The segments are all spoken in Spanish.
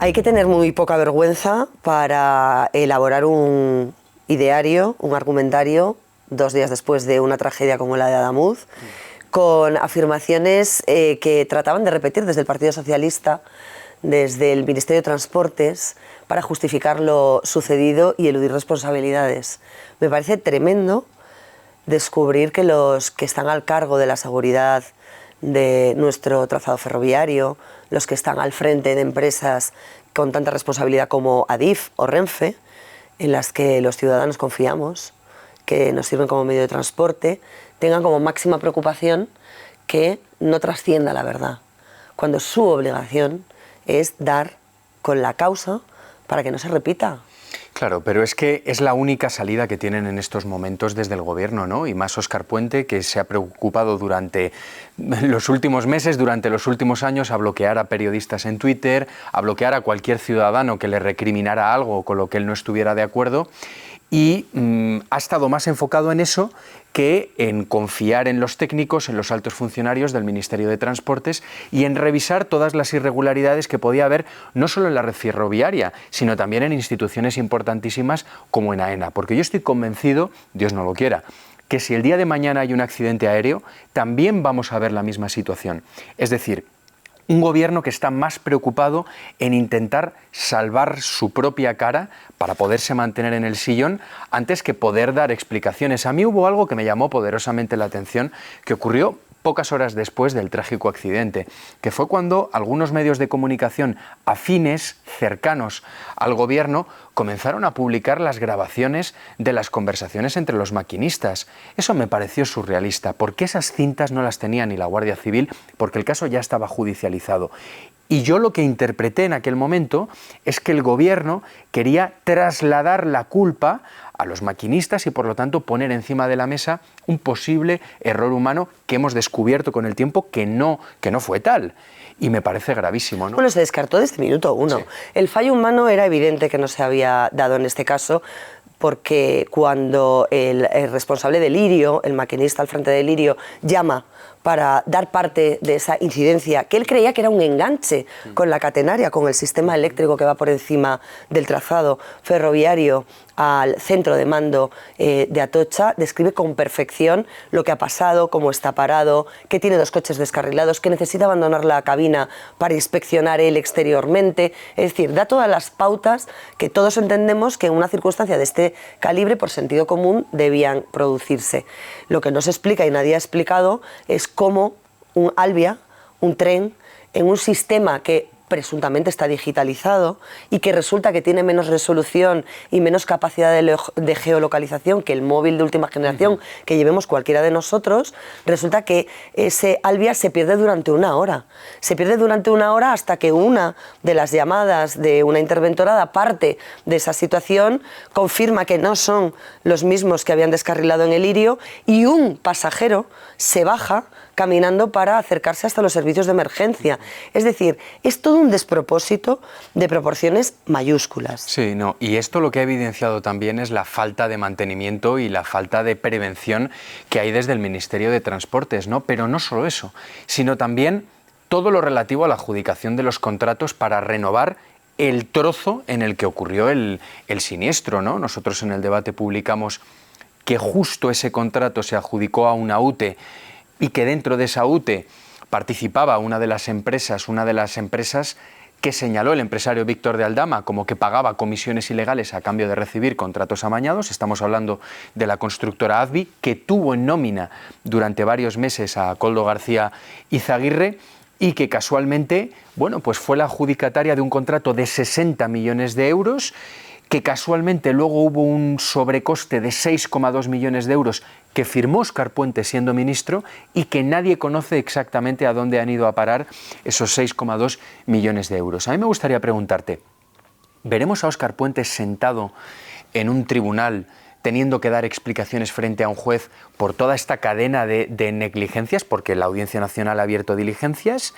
Hay que tener muy poca vergüenza para elaborar un ideario, un argumentario, 2 días después de una tragedia como la de Adamuz, con afirmaciones que trataban de repetir desde el Partido Socialista, desde el Ministerio de Transportes, para justificar lo sucedido y eludir responsabilidades. Me parece tremendo descubrir que los que están al cargo de la seguridad de nuestro trazado ferroviario, los que están al frente de empresas con tanta responsabilidad como Adif o Renfe, en las que los ciudadanos confiamos, que nos sirven como medio de transporte, tengan como máxima preocupación que no trascienda la verdad, cuando su obligación es dar con la causa para que no se repita. Claro, pero es que es la única salida que tienen en estos momentos desde el gobierno, ¿no? Y más Óscar Puente, que se ha preocupado durante los últimos meses, durante los últimos años, a bloquear a periodistas en Twitter, a bloquear a cualquier ciudadano que le recriminara algo con lo que él no estuviera de acuerdo. Y ha estado más enfocado en eso que en confiar en los técnicos, en los altos funcionarios del Ministerio de Transportes y en revisar todas las irregularidades que podía haber no solo en la red ferroviaria, sino también en instituciones importantísimas como en AENA. Porque yo estoy convencido, Dios no lo quiera, que si el día de mañana hay un accidente aéreo, también vamos a ver la misma situación. Es decir, un gobierno que está más preocupado en intentar salvar su propia cara para poderse mantener en el sillón antes que poder dar explicaciones. A mí hubo algo que me llamó poderosamente la atención que ocurrió pocas horas después del trágico accidente, que fue cuando algunos medios de comunicación afines, cercanos al gobierno, comenzaron a publicar las grabaciones de las conversaciones entre los maquinistas. Eso me pareció surrealista, porque esas cintas no las tenía ni la Guardia Civil, porque el caso ya estaba judicializado. Y yo lo que interpreté en aquel momento es que el gobierno quería trasladar la culpa a los maquinistas y por lo tanto poner encima de la mesa un posible error humano que hemos descubierto con el tiempo que no fue tal. Y me parece gravísimo, ¿no? Bueno, se descartó desde el minuto 1. Sí. El fallo humano era evidente que no se había dado en este caso, porque cuando el responsable de Lirio, el maquinista al frente de Lirio, llama para dar parte de esa incidencia, que él creía que era un enganche con la catenaria, con el sistema eléctrico que va por encima del trazado ferroviario al centro de mando de Atocha, describe con perfección lo que ha pasado, cómo está parado, que tiene 2 coches descarrilados, que necesita abandonar la cabina para inspeccionar él exteriormente. Es decir, da todas las pautas que todos entendemos que en una circunstancia de este calibre, por sentido común, debían producirse. Lo que no se explica y nadie ha explicado es cómo un Alvia, un tren, en un sistema que presuntamente está digitalizado y que resulta que tiene menos resolución y menos capacidad de geolocalización que el móvil de última generación que llevemos cualquiera de nosotros, resulta que ese Alvia se pierde durante 1 hora. Se pierde durante 1 hora hasta que una de las llamadas de una interventora da parte de esa situación, confirma que no son los mismos que habían descarrilado en el Lirio y un pasajero se baja caminando para acercarse hasta los servicios de emergencia. Es decir, es todo un despropósito de proporciones mayúsculas. Sí, no, y esto lo que ha evidenciado también es la falta de mantenimiento y la falta de prevención que hay desde el Ministerio de Transportes, ¿no? Pero no solo eso, sino también todo lo relativo a la adjudicación de los contratos para renovar el trozo en el que ocurrió el siniestro, ¿no? Nosotros en el debate publicamos que justo ese contrato se adjudicó a una UTE y que dentro de esa UTE participaba una de las empresas que señaló el empresario Víctor de Aldama como que pagaba comisiones ilegales a cambio de recibir contratos amañados. Estamos hablando de la constructora Advi, que tuvo en nómina durante varios meses a Koldo García Izaguirre y que casualmente, bueno, pues fue la adjudicataria de un contrato de 60 millones de euros, que casualmente luego hubo un sobrecoste de 6,2 millones de euros que firmó Óscar Puente siendo ministro y que nadie conoce exactamente a dónde han ido a parar esos 6,2 millones de euros. A mí me gustaría preguntarte, ¿veremos a Óscar Puente sentado en un tribunal teniendo que dar explicaciones frente a un juez por toda esta cadena de negligencias? Porque la Audiencia Nacional ha abierto diligencias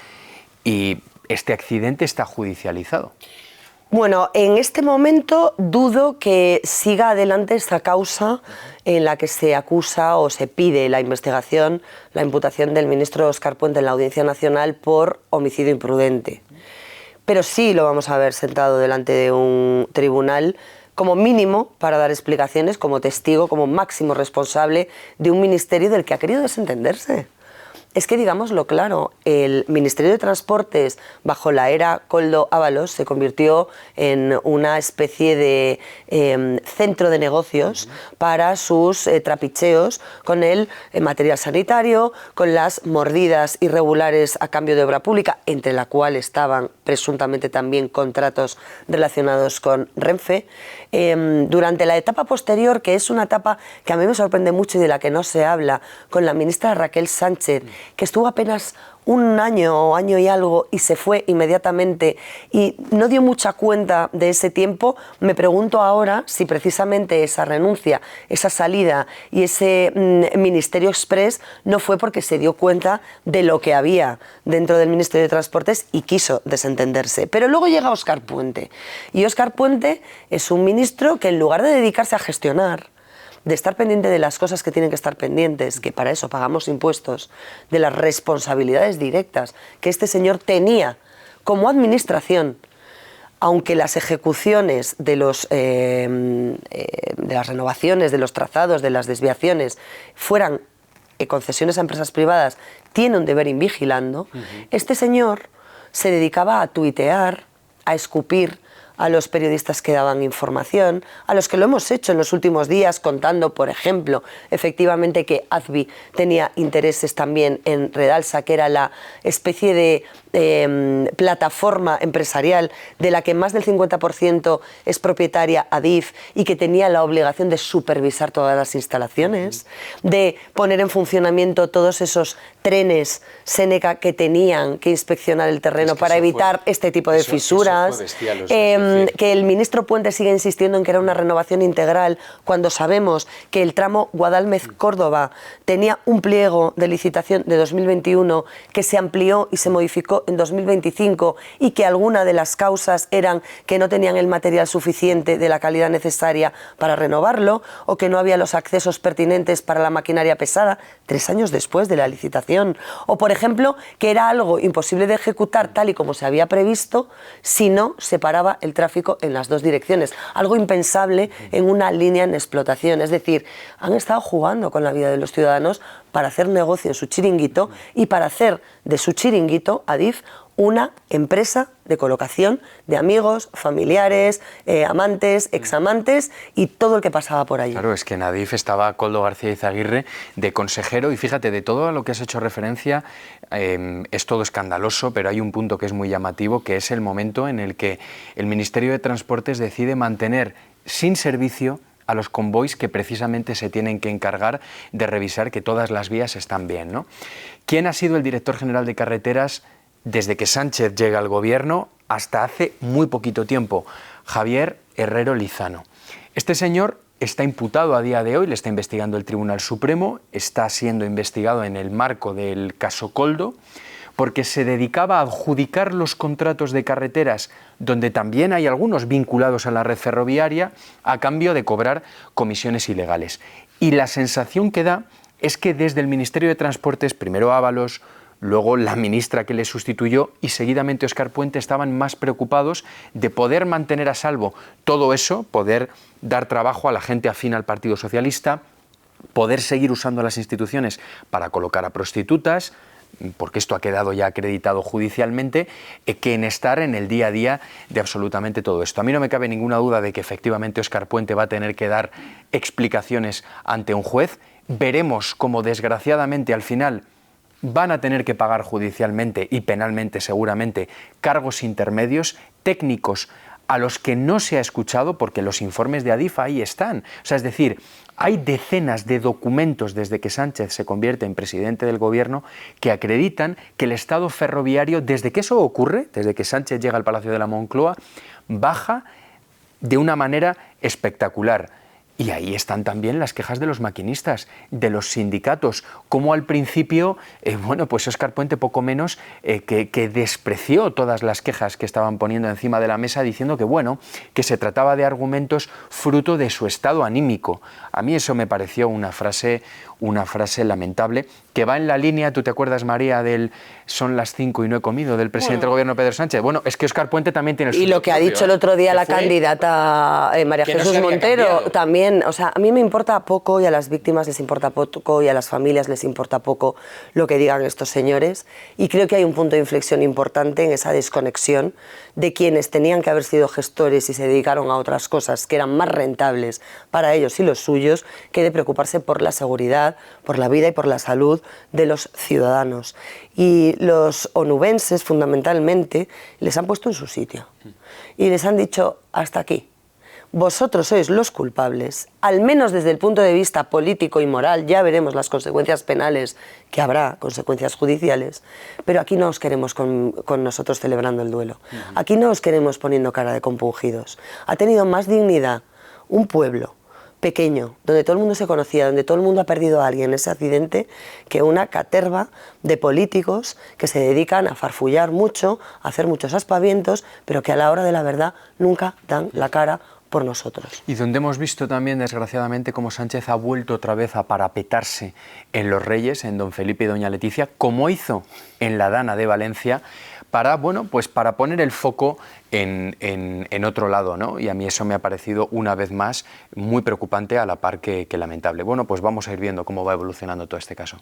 y este accidente está judicializado. Bueno, en este momento dudo que siga adelante esta causa en la que se acusa o se pide la investigación, la imputación del ministro Óscar Puente en la Audiencia Nacional por homicidio imprudente. pero sí lo vamos a ver sentado delante de un tribunal como mínimo para dar explicaciones, como testigo, como máximo responsable de un ministerio del que ha querido desentenderse. Es que, digámoslo claro, el Ministerio de Transportes, bajo la era Koldo Ábalos, se convirtió en una especie de centro de negocios para sus trapicheos con el material sanitario, con las mordidas irregulares a cambio de obra pública, entre la cual estaban presuntamente también contratos relacionados con Renfe. Durante la etapa posterior, que es una etapa que a mí me sorprende mucho y de la que no se habla, con la ministra Raquel Sánchez, que estuvo apenas un año o año y algo y se fue inmediatamente y no dio mucha cuenta de ese tiempo, me pregunto ahora si precisamente esa renuncia, esa salida y ese Ministerio Express no fue porque se dio cuenta de lo que había dentro del Ministerio de Transportes y quiso desentenderse. Pero luego llega Óscar Puente y Óscar Puente es un ministro que en lugar de dedicarse a gestionar, de estar pendiente de las cosas que tienen que estar pendientes, que para eso pagamos impuestos, de las responsabilidades directas que este señor tenía como administración, aunque las ejecuciones de las renovaciones, de los trazados, de las desviaciones, fueran concesiones a empresas privadas, tiene un deber invigilando, este señor se dedicaba a tuitear, a escupir a los periodistas que daban información, a los que lo hemos hecho en los últimos días contando, por ejemplo, efectivamente que AZBI tenía intereses también en Redalsa, que era la especie de plataforma empresarial de la que más del 50% es propietaria Adif y que tenía la obligación de supervisar todas las instalaciones, de poner en funcionamiento todos esos trenes Seneca que tenían que inspeccionar el terreno para evitar este tipo de fisuras, que el ministro Puente sigue insistiendo en que era una renovación integral cuando sabemos que el tramo Guadalmedín-Córdoba tenía un pliego de licitación de 2021 que se amplió y se modificó en 2025 y que alguna de las causas eran que no tenían el material suficiente de la calidad necesaria para renovarlo o que no había los accesos pertinentes para la maquinaria pesada 3 años después de la licitación. O, por ejemplo, que era algo imposible de ejecutar tal y como se había previsto si no se paraba el tráfico en las 2 direcciones. Algo impensable en una línea en explotación. Es decir, han estado jugando con la vida de los ciudadanos para hacer negocio en su chiringuito y para hacer de su chiringuito, Adif, una empresa de colocación de amigos, familiares, amantes, examantes y todo el que pasaba por allí. Claro, es que en Adif estaba Koldo García Izaguirre de consejero y fíjate, de todo a lo que has hecho referencia es todo escandaloso, pero hay un punto que es muy llamativo, que es el momento en el que el Ministerio de Transportes decide mantener sin servicio a los convoys que precisamente se tienen que encargar de revisar que todas las vías están bien, ¿no? ¿Quién ha sido el director general de carreteras desde que Sánchez llega al gobierno hasta hace muy poquito tiempo? Javier Herrero Lizano. Este señor está imputado a día de hoy, le está investigando el Tribunal Supremo, está siendo investigado en el marco del caso Koldo, porque se dedicaba a adjudicar los contratos de carreteras, donde también hay algunos vinculados a la red ferroviaria, a cambio de cobrar comisiones ilegales. Y la sensación que da es que desde el Ministerio de Transportes, primero Ábalos, luego la ministra que le sustituyó y seguidamente Óscar Puente, estaban más preocupados de poder mantener a salvo todo eso, poder dar trabajo a la gente afín al Partido Socialista, poder seguir usando las instituciones para colocar a prostitutas, porque esto ha quedado ya acreditado judicialmente, que en estar en el día a día de absolutamente todo esto. A mí no me cabe ninguna duda de que efectivamente Óscar Puente va a tener que dar explicaciones ante un juez. Veremos cómo desgraciadamente al final van a tener que pagar judicialmente y penalmente seguramente cargos intermedios técnicos a los que no se ha escuchado porque los informes de Adif ahí están. O sea, es decir, hay decenas de documentos desde que Sánchez se convierte en presidente del gobierno que acreditan que el Estado ferroviario, desde que eso ocurre, desde que Sánchez llega al Palacio de la Moncloa, baja de una manera espectacular. Y ahí están también las quejas de los maquinistas, de los sindicatos, como al principio, bueno, pues Óscar Puente poco menos que despreció todas las quejas que estaban poniendo encima de la mesa, diciendo que, bueno, que se trataba de argumentos fruto de su estado anímico. A mí eso me pareció una frase lamentable, que va en la línea, ¿tú te acuerdas, María, del son las 5 y no he comido, del presidente del gobierno Pedro Sánchez? Bueno, es que Óscar Puente también tiene su... Y lo que ha dicho el otro día la candidata María Jesús Montero también, o sea, a mí me importa poco y a las víctimas les importa poco y a las familias les importa poco lo que digan estos señores, y creo que hay un punto de inflexión importante en esa desconexión de quienes tenían que haber sido gestores y se dedicaron a otras cosas que eran más rentables para ellos y los suyos que de preocuparse por la seguridad, por la vida y por la salud de los ciudadanos. Y los onubenses, fundamentalmente, les han puesto en su sitio y les han dicho: hasta aquí. Vosotros sois los culpables, al menos desde el punto de vista político y moral. Ya veremos las consecuencias penales, que habrá consecuencias judiciales, pero aquí no os queremos con nosotros celebrando el duelo. Aquí no os queremos poniendo cara de compungidos. Ha tenido más dignidad un pueblo pequeño, donde todo el mundo se conocía, donde todo el mundo ha perdido a alguien en ese accidente, que una caterva de políticos que se dedican a farfullar mucho, a hacer muchos aspavientos, pero que a la hora de la verdad nunca dan la cara por nosotros. Y donde hemos visto también, desgraciadamente, cómo Sánchez ha vuelto otra vez a parapetarse en los Reyes, en don Felipe y doña Leticia, como hizo en la Dana de Valencia, para, bueno, pues para poner el foco en otro lado, ¿no? Y a mí eso me ha parecido, una vez más, muy preocupante, a la par que lamentable. Bueno, pues vamos a ir viendo cómo va evolucionando todo este caso.